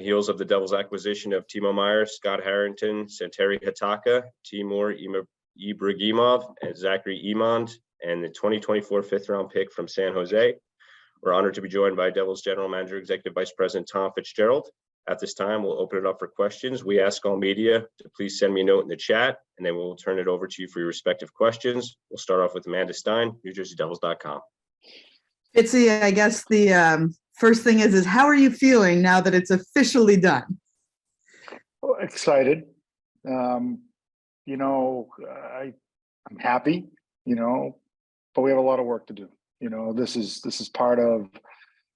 heels of the Devils' acquisition of Timo Meier, Scott Harrington, Santeri Hataka, Timur Ibrahimov, and Zachary Emond, and the 2024 fifth-round pick from San Jose. We're honored to be joined by Devils General Manager, Executive Vice President Tom Fitzgerald. At this time, we'll open it up for questions. We ask all media to please send me a note in the chat, and then we'll turn it over to you for your respective questions. We'll start off with Amanda Stein, NewJerseyDevils.com. Fitzy, I guess the first thing is how are you feeling now that it's officially done? Well, excited. I'm happy, but we have a lot of work to do. This is part of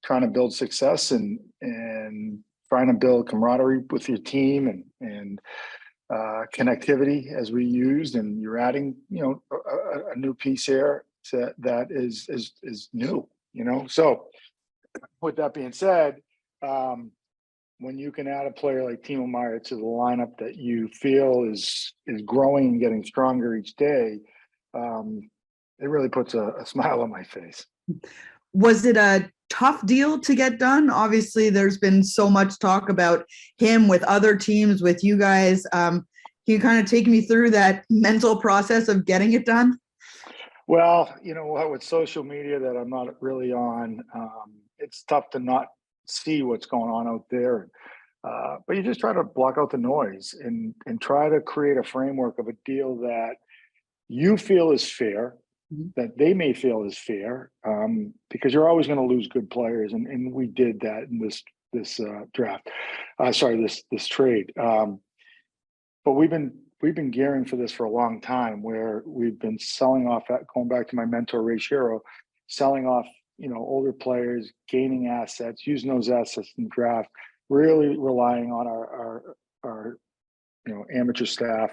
trying to build success and trying to build camaraderie with your team and connectivity as we used. And you're adding, a new piece here that is new. So with that being said, when you can add a player like Timo Meier to the lineup that you feel is growing and getting stronger each day, it really puts a smile on my face. Was it a tough deal to get done? Obviously, there's been so much talk about him with other teams, with you guys. Can you kind of take me through that mental process of getting it done? Well, with social media that I'm not really on, it's tough to not see what's going on out there. But you just try to block out the noise and try to create a framework of a deal that you feel is fair, that they may feel is fair, because you're always going to lose good players, and we did that in this draft. This trade. But we've been gearing for this for a long time, where we've been selling off, going back to my mentor Ray Shero, selling off older players, gaining assets, using those assets in the draft, really relying on our amateur staff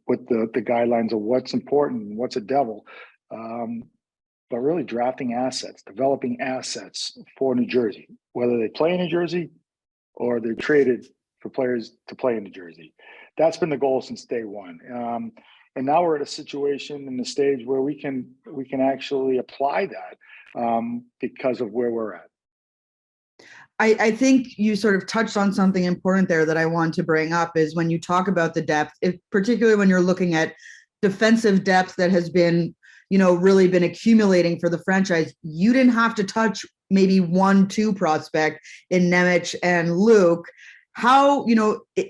with the guidelines of what's important and what's a devil, but really drafting assets, developing assets for New Jersey, whether they play in New Jersey or they're traded for players to play in New Jersey. That's been the goal since day one. And now we're at a situation in the stage where we can actually apply that because of where we're at. I think you sort of touched on something important there that I want to bring up is when you talk about the depth, particularly when you're looking at defensive depth that has been, really been accumulating for the franchise. You didn't have to touch maybe 1-2 prospect in Nemec and Luke. How,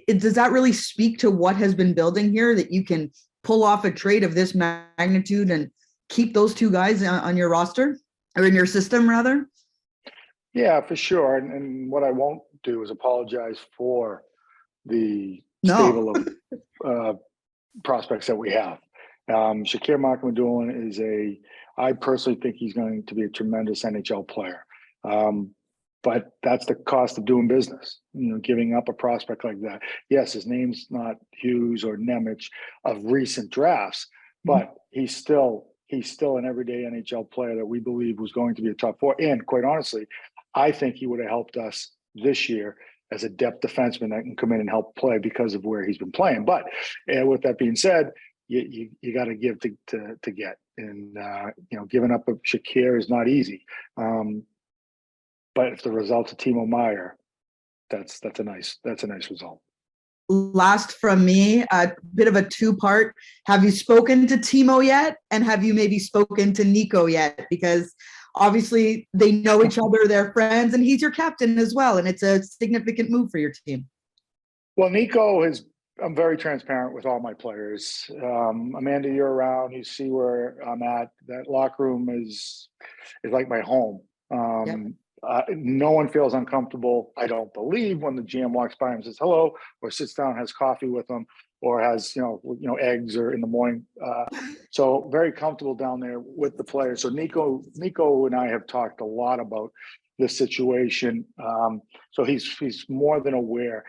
does that really speak to what has been building here, that you can pull off a trade of this magnitude and keep those two guys on your roster or in your system rather? Yeah, for sure. And what I won't do is apologize for the stable of prospects that we have. Shakir Makamadulan I personally think he's going to be a tremendous NHL player. But that's the cost of doing business, giving up a prospect like that. Yes, his name's not Hughes or Nemec of recent drafts, but he's still an everyday NHL player that we believe was going to be a top 4. And quite honestly, I think he would have helped us this year as a depth defenseman that can come in and help play because of where he's been playing. But with that being said, you got to give to get, and giving up a Shakir is not easy. But if the result's of Timo Meier, that's a nice result. Last from me, a bit of a 2-part. Have you spoken to Timo yet? And have you maybe spoken to Nico yet? Because obviously they know each other, they're friends, and he's your captain as well. And it's a significant move for your team. Well, Nico I'm very transparent with all my players. Amanda, you're around, you see where I'm at. That locker room is like my home. Yep. No one feels uncomfortable, I don't believe, when the GM walks by and says hello, or sits down, has coffee with them, or has eggs or in the morning. So very comfortable down there with the players. So Nico and I have talked a lot about this situation. So he's more than aware.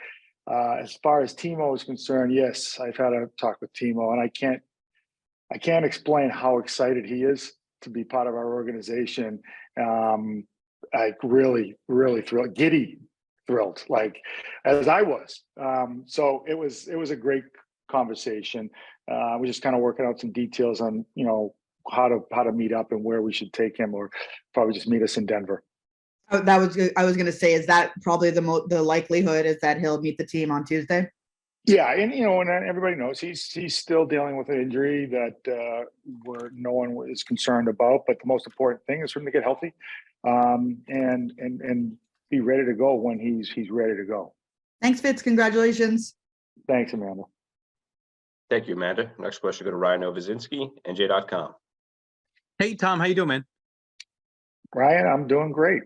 As far as Timo is concerned, yes, I've had a talk with Timo, and I can't explain how excited he is to be part of our organization. I really thrilled, giddy thrilled, like as I was. So it was a great conversation. We're just kind of working out some details on how to meet up and where we should take him, or probably just meet us in Denver. I was going to say, is that probably the likelihood is that he'll meet the team on Tuesday? Yeah, and and everybody knows he's still dealing with an injury that no one is concerned about. But the most important thing is for him to get healthy, and be ready to go when he's ready to go. Thanks, Fitz. Congratulations. Thanks, Amanda. Thank you, Amanda. Next question go to Ryan Novozinski, NJ.com. Hey, Tom, how you doing, man? Ryan, I'm doing great.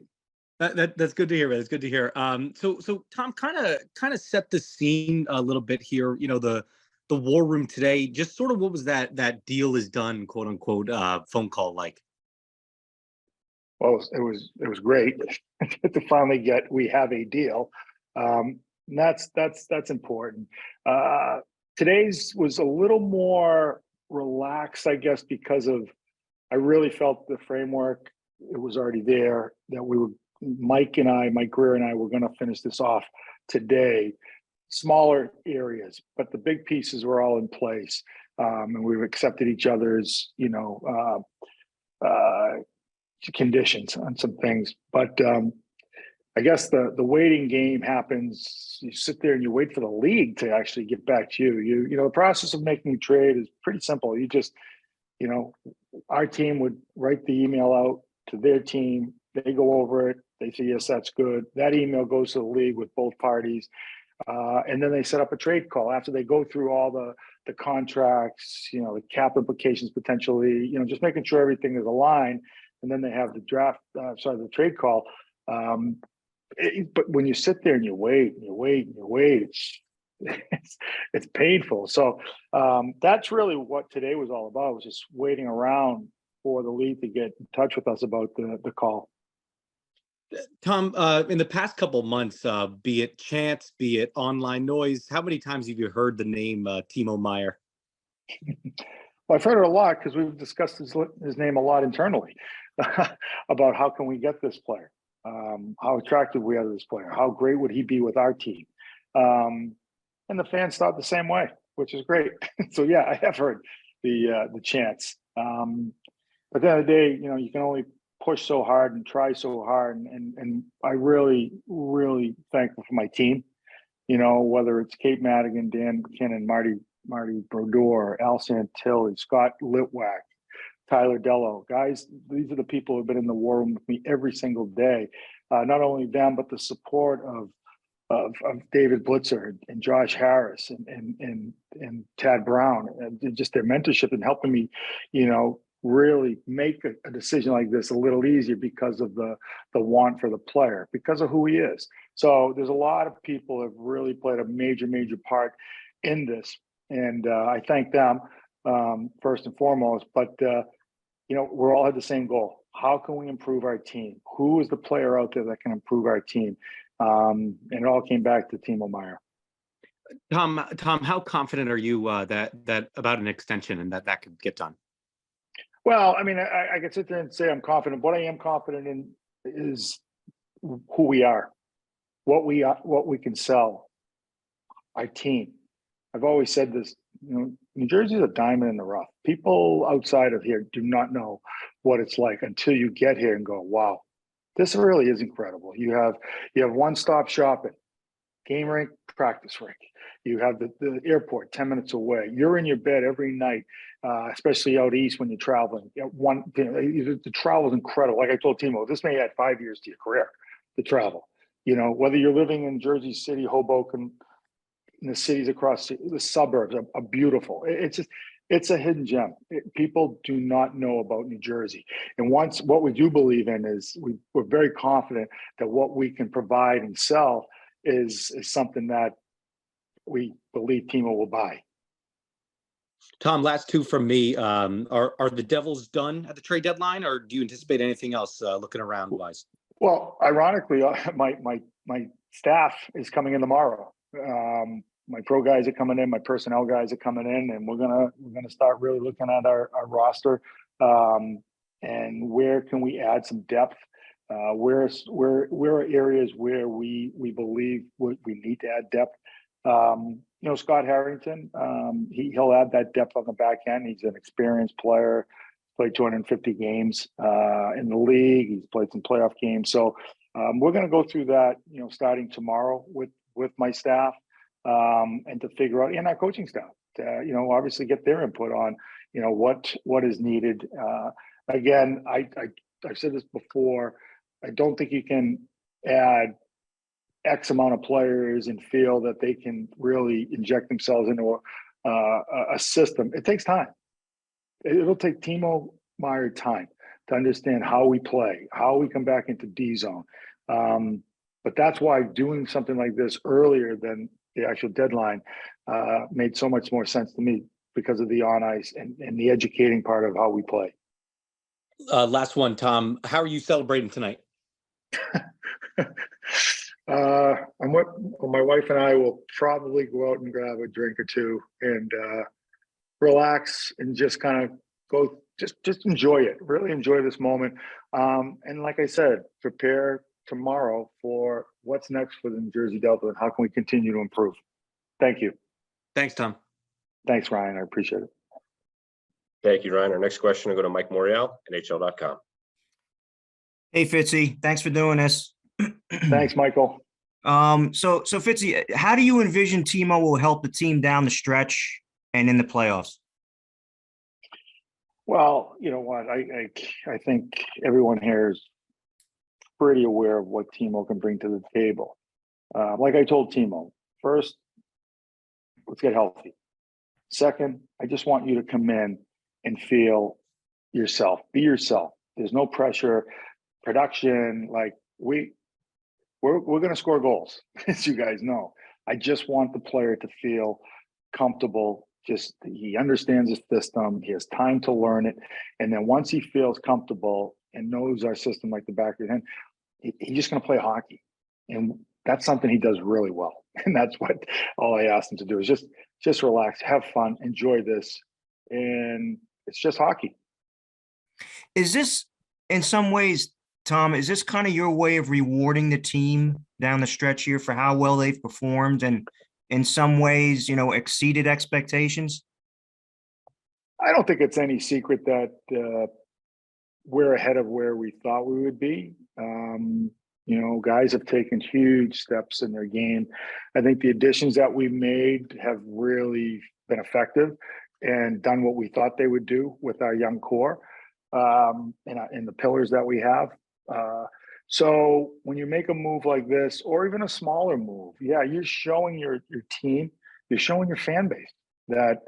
That's good to hear, man. It's good to hear. So Tom, kind of set the scene a little bit here. The war room today. Just sort of what was that deal is done, quote unquote, phone call like? Well, it was great to finally we have a deal. And that's important. Today's was a little more relaxed, I guess, because I really felt the framework, it was already there, that Mike Greer and I were going to finish this off today. Smaller areas, but the big pieces were all in place. And we've accepted each other's, conditions on some things. But I guess the waiting game happens. You sit there and you wait for the league to actually get back to you. The process of making a trade is pretty simple. You just, our team would write the email out to their team. They go over it. They say, yes, that's good. That email goes to the league with both parties. And then they set up a trade call after they go through all the contracts, the cap implications potentially, just making sure everything is aligned. And then they have the trade call. But when you sit there and you wait and you wait and you wait, it's painful. So that's really what today was all about, was just waiting around for the league to get in touch with us about the call. Tom, in the past couple of months, be it chance, be it online noise, how many times have you heard the name Timo Meier? Well, I've heard it a lot because we've discussed his name a lot internally about how can we get this player, how attractive we are to this player, how great would he be with our team, and the fans thought the same way, which is great. So yeah, I have heard the chance. But at the end of the day, you can only push so hard and try so hard, and I really, really thankful for my team. Whether it's Kate Madigan, Dan McKinnon, Marty Brodeur, Al Santilli, Scott Litwack, Tyler Dello, guys. These are the people who've been in the war room with me every single day. Not only them, but the support of David Blitzer and Josh Harris and Tad Brown, and just their mentorship and helping me, really make a decision like this a little easier because of the want for the player, because of who he is. So there's a lot of people who have really played a major part in this, and I thank them first and foremost. But we're all had the same goal. How can we improve our team? Who is the player out there that can improve our team? And it all came back to Timo Meier. Tom, how confident are you that about an extension and that could get done? Well, I mean, I could sit there and say I'm confident. What I am confident in is who we are, what we can sell, our team. I've always said this, New Jersey is a diamond in the rough. People outside of here do not know what it's like until you get here and go, wow, this really is incredible. You have one-stop shopping, game rink, practice rink. You have the airport 10 minutes away. You're in your bed every night, especially out east when you're traveling. The travel is incredible. Like I told Timo, this may add 5 years to your career, the travel. Whether you're living in Jersey City, Hoboken, in the cities across the suburbs are beautiful. It's a hidden gem. People do not know about New Jersey. And what we do believe in is we're very confident that what we can provide and sell is something that we believe Timo will buy. Tom, last two from me. Are the Devils done at the trade deadline, or do you anticipate anything else looking around wise? Well, ironically, my staff is coming in tomorrow. My pro guys are coming in, my personnel guys are coming in, and we're gonna start really looking at our roster and where can we add some depth. Where are areas where we believe we need to add depth. Scott Harrington, he'll add that depth on the back end. He's an experienced player, played 250 games in the league. He's played some playoff games. So We're going to go through that, starting tomorrow with my staff, and to figure out, and our coaching staff, to, obviously get their input on, what is needed. Again, I've said this before. I don't think you can add X amount of players and feel that they can really inject themselves into a system. It takes time. It'll take Timo Meier time to understand how we play, how we come back into D zone. But that's why doing something like this earlier than the actual deadline made so much more sense to me, because of the on ice and the educating part of how we play. Last one, Tom. How are you celebrating tonight? My wife and I will probably go out and grab a drink or two and relax and just kind of just enjoy it. Really enjoy this moment. And like I said, prepare tomorrow for what's next for the New Jersey Delta and how can we continue to improve. Thank you. Thanks, Tom. Thanks, Ryan. I appreciate it. Thank you, Ryan. Our next question will go to Mike Morial, NHL.com. Hey, Fitzy. Thanks for doing this. Thanks, Michael. So Fitzy, how do you envision Timo will help the team down the stretch and in the playoffs? Well, you know what? I think everyone here is pretty aware of what Timo can bring to the table. Like I told Timo, first, let's get healthy. Second, I just want you to come in and feel yourself. Be yourself. There's no pressure. Production, like we're going to score goals, as you guys know. I just want the player to feel comfortable. Just he understands the system. He has time to learn it, and then once he feels comfortable and knows our system like the back of his hand, he's just going to play hockey, and that's something he does really well. And that's what all I asked him to do is just relax, have fun, enjoy this, and it's just hockey. Is this, in some ways, Tom, is this kind of your way of rewarding the team down the stretch here for how well they've performed and in some ways, exceeded expectations? I don't think it's any secret that we're ahead of where we thought we would be. Guys have taken huge steps in their game. I think the additions that we made have really been effective and done what we thought they would do with our young core and the pillars that we have. So when you make a move like this, or even a smaller move, you're showing your team, you're showing your fan base that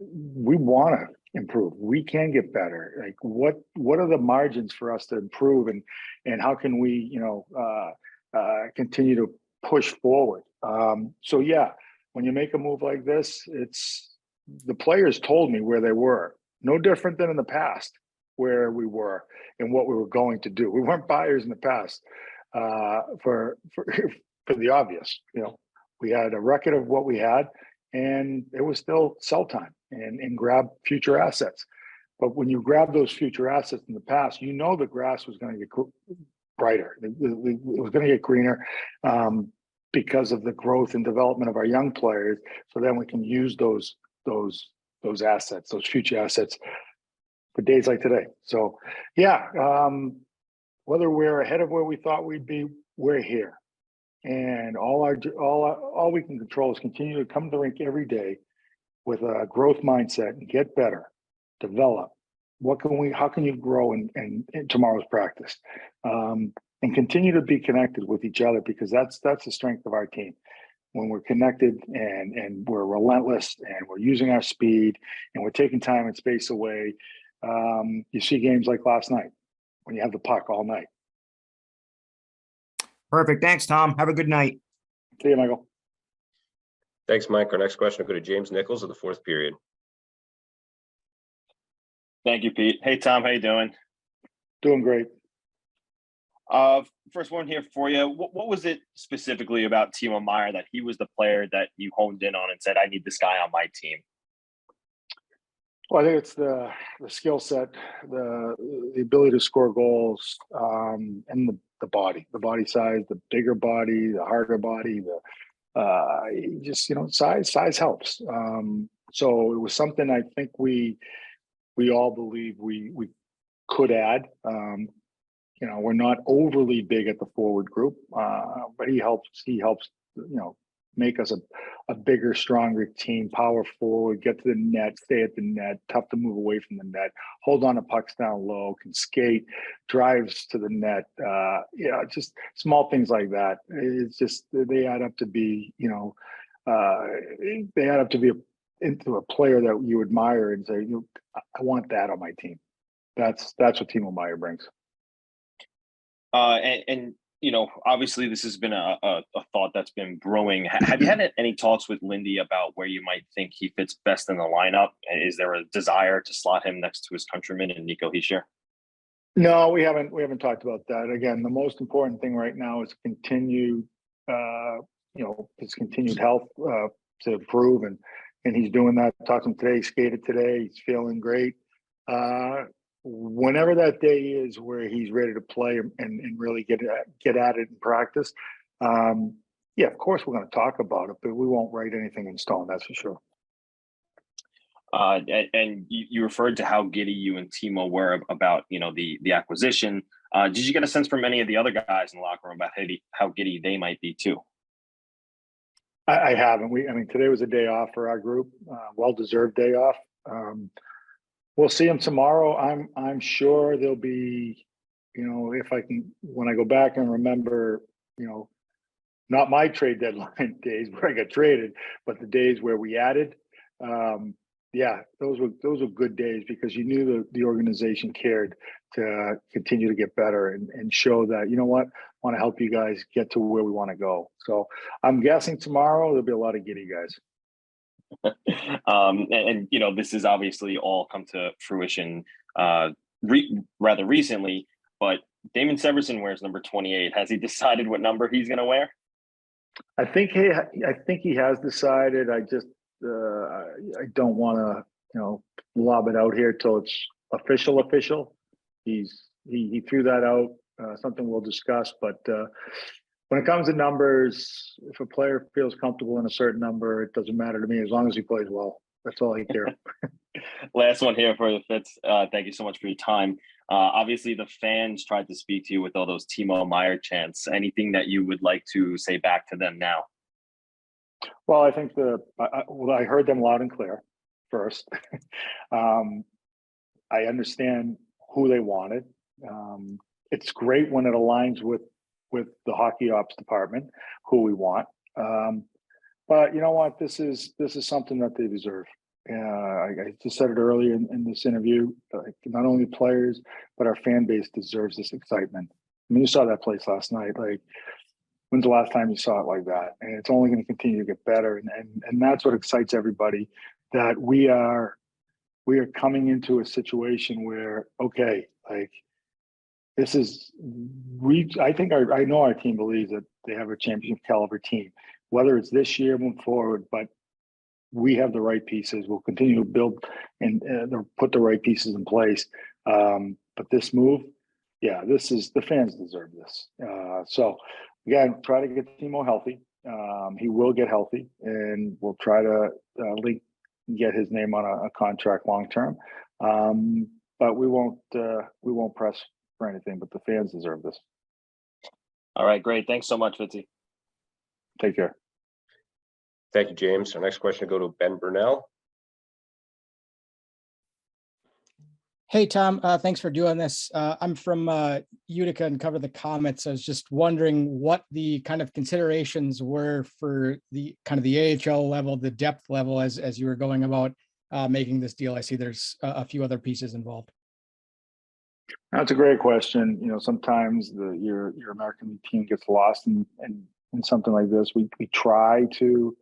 we want to improve. We can get better. Like what are the margins for us to improve, and how can we, continue to push forward? When you make a move like this, it's the players told me where they were. No different than in the past, where we were and what we were going to do. We weren't buyers in the past for the obvious. We had a record of what we had, and it was still sell time and grab future assets. But when you grab those future assets in the past, the grass was going to get brighter. It was going to get greener because of the growth and development of our young players. So then we can use those assets, those future assets, for days like today. So whether we're ahead of where we thought we'd be, we're here. And all we can control is continue to come to the rink every day with a growth mindset and get better, develop. How can you grow in tomorrow's practice? And continue to be connected with each other, because that's the strength of our team. When we're connected and we're relentless and we're using our speed and we're taking time and space away, you see games like last night when you have the puck all night. Perfect. Thanks, Tom. Have a good night. See you, Michael. Thanks, Mike. Our next question will go to James Nichols of the fourth period. Thank you, Pete. Hey, Tom, how you doing? Doing great. First one here for you. What was it specifically about Timo Meier that he was the player that you honed in on and said, I need this guy on my team? Well, I think it's the skill set, the ability to score goals, and the body size, the bigger body, the harder body, size helps. So it was something I think we all believe we could add. we're not overly big at the forward group, but he helps, make us a bigger, stronger team, power forward, get to the net, stay at the net, tough to move away from the net, hold on to pucks down low, can skate, drives to the net. Just small things like that. It's just, they add up to be, they add up to be into a player that you admire and say, I want that on my team. That's what Timo Meier brings. And obviously this has been a thought that's been brewing. Have you had any talks with Lindy about where you might think he fits best in the lineup? And is there a desire to slot him next to his countryman and Nico Hischier? No, we haven't talked about that. Again, the most important thing right now is continue, his continued health to improve, and he's doing that. Talked to him today, he skated today, he's feeling great. Whenever that day is where he's ready to play and really get at it in practice, of course we're going to talk about it, but we won't write anything in stone, that's for sure. And you referred to how giddy you and Timo were about the acquisition. Did you get a sense from any of the other guys in the locker room about how giddy they might be too? I haven't. Today was a day off for our group, well-deserved day off. We'll see them tomorrow. I'm sure there'll be, if I can, when I go back and remember, not my trade deadline days where I got traded, but the days where we added. Those were good days because you knew the organization cared to continue to get better and show that, I want to help you guys get to where we want to go. So I'm guessing tomorrow there'll be a lot of giddy guys. This has obviously all come to fruition rather recently, but Damon Severson wears number 28. Has he decided what number he's going to wear? I think he has decided. I just I don't want to lob it out here till it's official. He threw that out. Something we'll discuss, but when it comes to numbers, if a player feels comfortable in a certain number, it doesn't matter to me as long as he plays well. That's all I care. Last one here for the Fitz. Thank you so much for your time. Obviously, the fans tried to speak to you with all those Timo Meier chants. Anything that you would like to say back to them now? Well, I think I heard them loud and clear first. I understand who they wanted. It's great when it aligns with the hockey ops department, who we want. But you know what? This is something that they deserve. I just said it earlier in this interview. Not only players, but our fan base deserves this excitement. You saw that place last night. When's the last time you saw it like that? And it's only going to continue to get better. And that's what excites everybody, that we are coming into a situation where, okay, this is, I know our team believes that they have a championship caliber team, whether it's this year moving forward, but we have the right pieces. We'll continue to build and put the right pieces in place. But this move, the fans deserve this. So again, try to get Timo healthy. He will get healthy, and we'll try to get his name on a contract long term. But we won't press for anything. But the fans deserve this. All right, great. Thanks so much, Fitzy. Take care. Thank you, James. Our next question will go to Ben Burnell. Hey, Tom, thanks for doing this. I'm from Utica and cover the Comets. I was just wondering what the kind of considerations were for the kind of the AHL level, the depth level as you were going about making this deal. I see there's a few other pieces involved. That's a great question. Sometimes your American team gets lost in something like this. We try to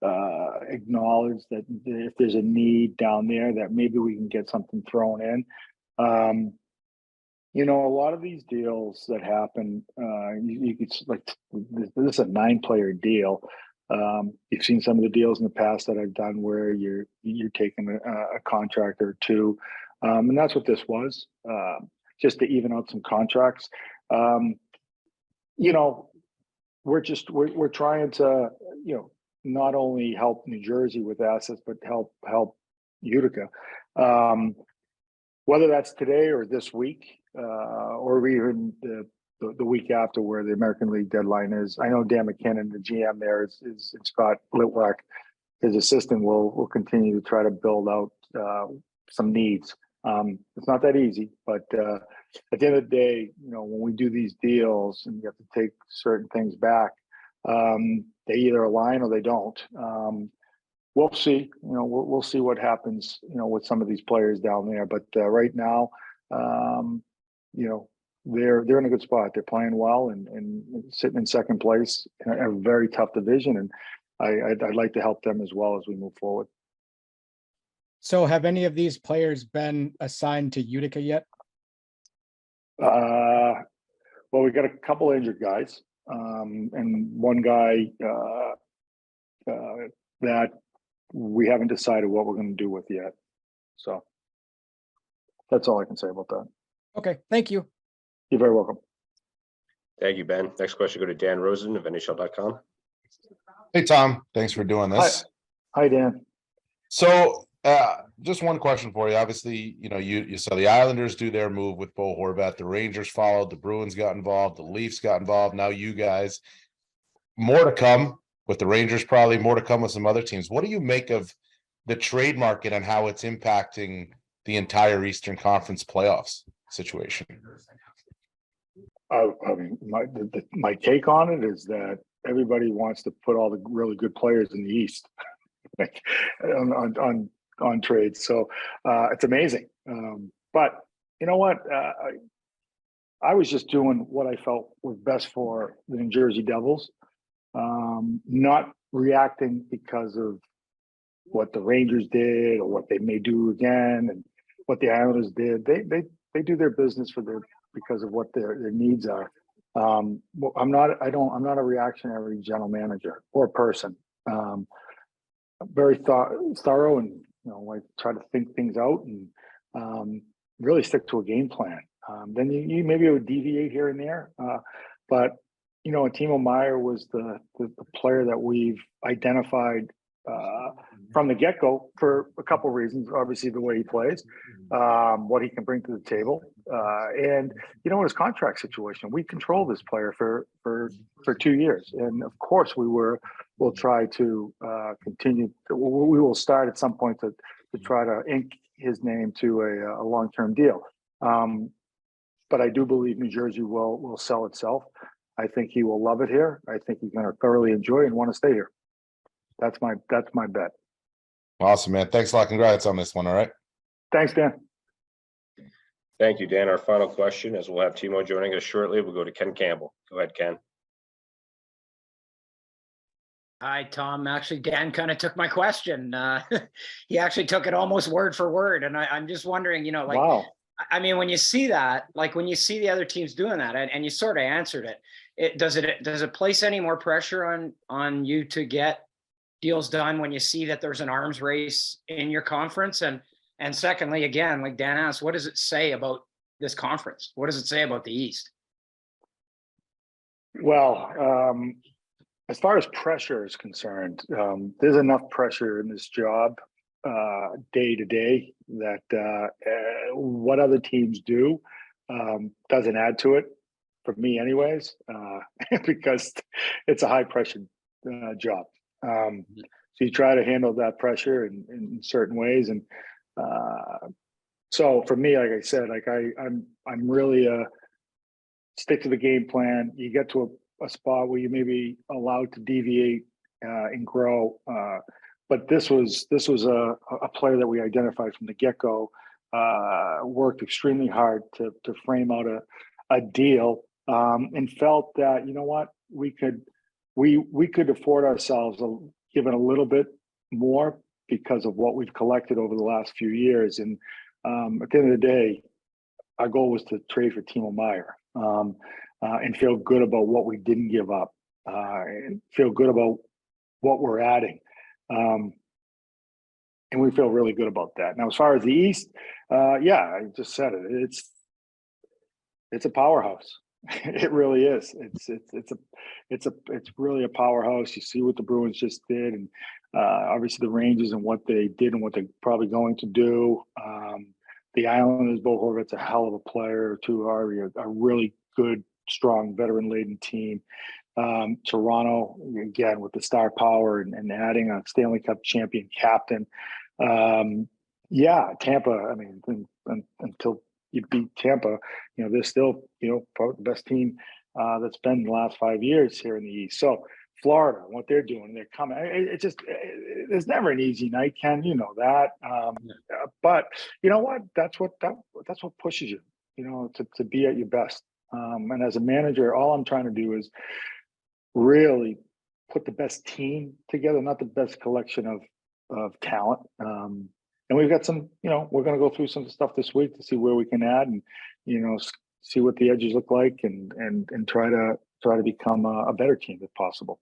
acknowledge that if there's a need down there, that maybe we can get something thrown in. A lot of these deals that happen, you could, this is a 9-player deal. You've seen some of the deals in the past that I've done where you're taking a contract or two, and that's what this was, just to even out some contracts. We're trying to not only help New Jersey with assets, but help Utica. Whether that's today or this week, or even the week after, where the American League deadline is. I know Dan McKinnon, the GM there, is and Scott Litwack, his assistant, will continue to try to build out some needs. It's not that easy, but at the end of the day, when we do these deals and you have to take certain things back, they either align or they don't. We'll see. We'll see what happens. With some of these players down there. But right now, they're in a good spot. They're playing well and sitting in second place in a very tough division. And I'd like to help them as well as we move forward. So have any of these players been assigned to Utica yet? Well, we got a couple injured guys, and one guy that we haven't decided what we're going to do with yet. So that's all I can say about that. Okay, thank you. You're very welcome. Thank you, Ben. Next question, go to Dan Rosen of NHL.com. Hey, Tom, thanks for doing this. Hi, Dan. So just one question for you. Obviously, you saw the Islanders do their move with Bo Horvat. The Rangers followed. The Bruins got involved. The Leafs got involved. Now you guys. More to come with the Rangers, probably more to come with some other teams. What do you make of the trade market and how it's impacting the entire Eastern Conference playoffs situation? I mean, my take on it is that everybody wants to put all the really good players in the East like, on trades. So it's amazing. But you know what? I was just doing what I felt was best for the New Jersey Devils, not reacting because of what the Rangers did or what they may do again and what the Islanders did. They do their business because of what their needs are. I'm not a reactionary general manager or person. I'm very thorough, and I try to think things out and really stick to a game plan. Then you maybe would deviate here and there, but Timo Meier was the player that we've identified from the get-go for a couple of reasons. Obviously, the way he plays, what he can bring to the table, and his contract situation. We control this player for 2 years, and of course we'll try to continue. We will start at some point to try to ink his name to a long-term deal. But I do believe New Jersey will sell itself. I think he will love it here. I think he's going to thoroughly enjoy it and want to stay here. That's my bet. Awesome, man. Thanks a lot. Congrats on this one. All right. Thanks, Dan. Thank you, Dan. Our final question, as we'll have Timo joining us shortly, we'll go to Ken Campbell. Go ahead, Ken. Hi, Tom. Actually, Dan kind of took my question. He actually took it almost word for word. And I'm just wondering, Wow. I mean, when you see that, like when you see the other teams doing that, and you sort of answered it, does it place any more pressure on you to get deals done when you see that there's an arms race in your conference? And secondly, again, like Dan asked, what does it say about this conference? What does it say about the East? Well, as far as pressure is concerned, there's enough pressure in this job day to day that what other teams do doesn't add to it, for me anyways, because it's a high pressure job. So you try to handle that pressure in certain ways. And so for me, like I said, I'm really stick to the game plan. You get to a spot where you may be allowed to deviate and grow. But this was a player that we identified from the get-go, worked extremely hard to frame out a deal, and felt that, we could afford ourselves given a little bit more because of what we've collected over the last few years. And at the end of the day, our goal was to trade for Timo Meier, and feel good about what we didn't give up, and feel good about what we're adding. And we feel really good about that. Now, as far as the East, I just said it. It's a powerhouse. It really is. It's really a powerhouse. You see what the Bruins just did, and obviously the Rangers and what they did and what they're probably going to do. The Islanders, Bo Horvat's a hell of a player. Too Harvey, a really good, strong, veteran-laden team. Toronto, again, with the star power and adding a Stanley Cup champion captain. Yeah, Tampa, I mean, until you beat Tampa, they're still, probably the best team that's been the last 5 years here in the East. So Florida, what they're doing, they're coming. It just, there's never an easy night, Ken, you know that. But you know what? That's what pushes you, to be at your best. And as a manager, all I'm trying to do is really put the best team together, not the best collection of talent. And we've got some, we're going to go through some stuff this week to see where we can add and, see what the edges look like and try to become a better team if possible.